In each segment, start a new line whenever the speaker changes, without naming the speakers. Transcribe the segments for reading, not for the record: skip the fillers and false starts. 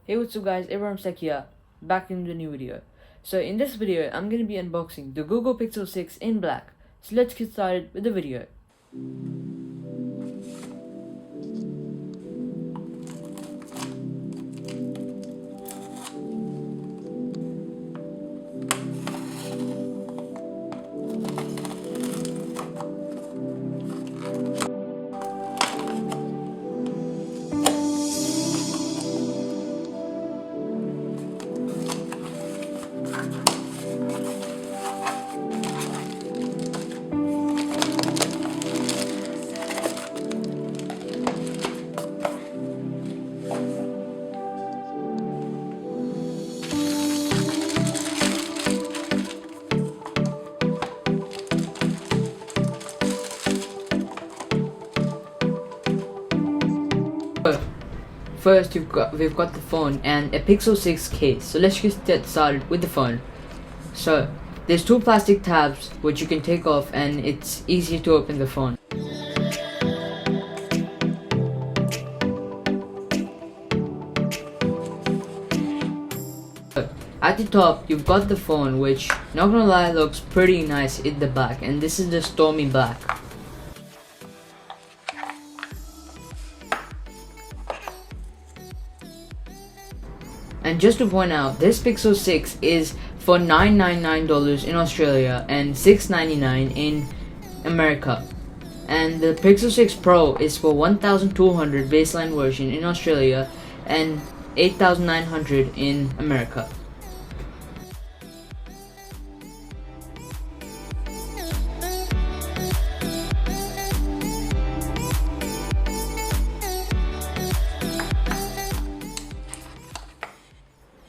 Hey, what's up guys, Abraham Sek here, back in the new video. So in this video, I'm going to be unboxing the Google Pixel 6 in black. So let's get started with the video. First, we've got the phone and a Pixel 6 case. So let's just get started with the phone. So there's two plastic tabs which you can take off, and it's easy to open the phone. At the top, you've got the phone, which, not gonna lie, looks pretty nice in the back, and this is the Stormy Black. And just to point out, this Pixel 6 is for $999 in Australia and $699 in America. And the Pixel 6 Pro is for $1,200 baseline version in Australia and $8,900 in America.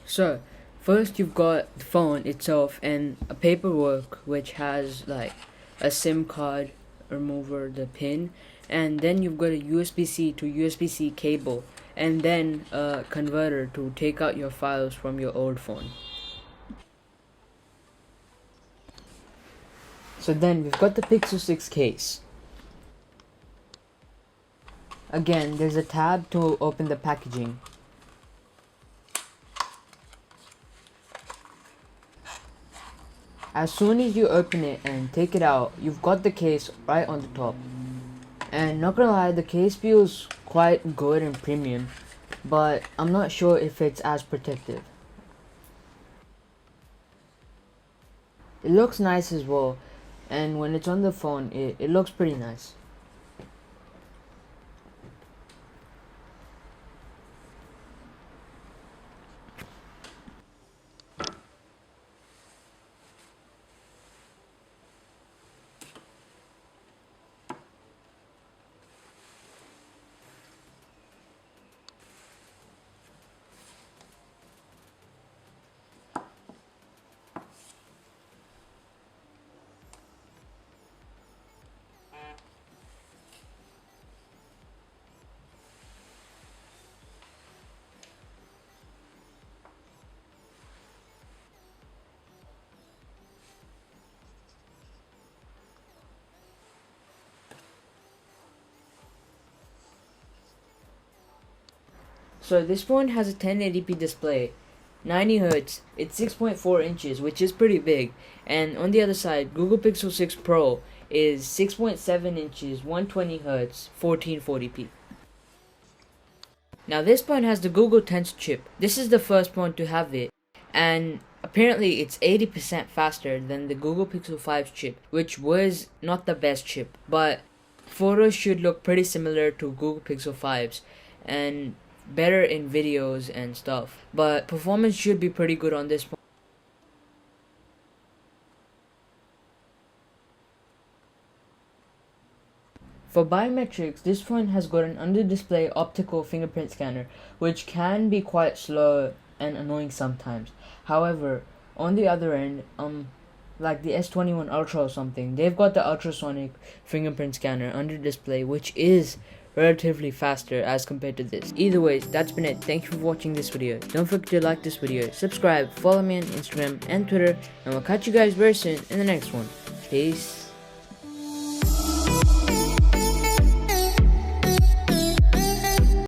So, first you've got the phone itself and a paperwork which has like a SIM card remover, the pin, and then you've got a USB-C to USB-C cable, and then a converter to take out your files from your old phone. So then we've got the Pixel 6 case. Again, there's a tab to open the packaging. As soon as you open it and take it out, you've got the case right on the top. And not gonna lie, the case feels quite good and premium, but I'm not sure if it's as protective. It looks nice as well, and when it's on the phone, it looks pretty nice. So this phone has a 1080p display, 90Hz, it's 6.4 inches, which is pretty big. And on the other side, Google Pixel 6 Pro is 6.7 inches, 120Hz, 1440p. Now this phone has the Google Tensor chip. This is the first phone to have it, and apparently it's 80% faster than the Google Pixel 5's chip, which was not the best chip, but photos should look pretty similar to Google Pixel 5's, and better in videos and stuff, but performance should be pretty good on this phone. For biometrics, this phone has got an under-display optical fingerprint scanner, which can be quite slow and annoying sometimes. However, on the other end, like the S21 Ultra or something, they've got the ultrasonic fingerprint scanner under display, which is relatively faster as compared to this. Either ways, that's been it. Thank you for watching this video. Don't forget to like this video, subscribe, follow me on Instagram and Twitter, and we'll catch you guys very soon in the next one. Peace.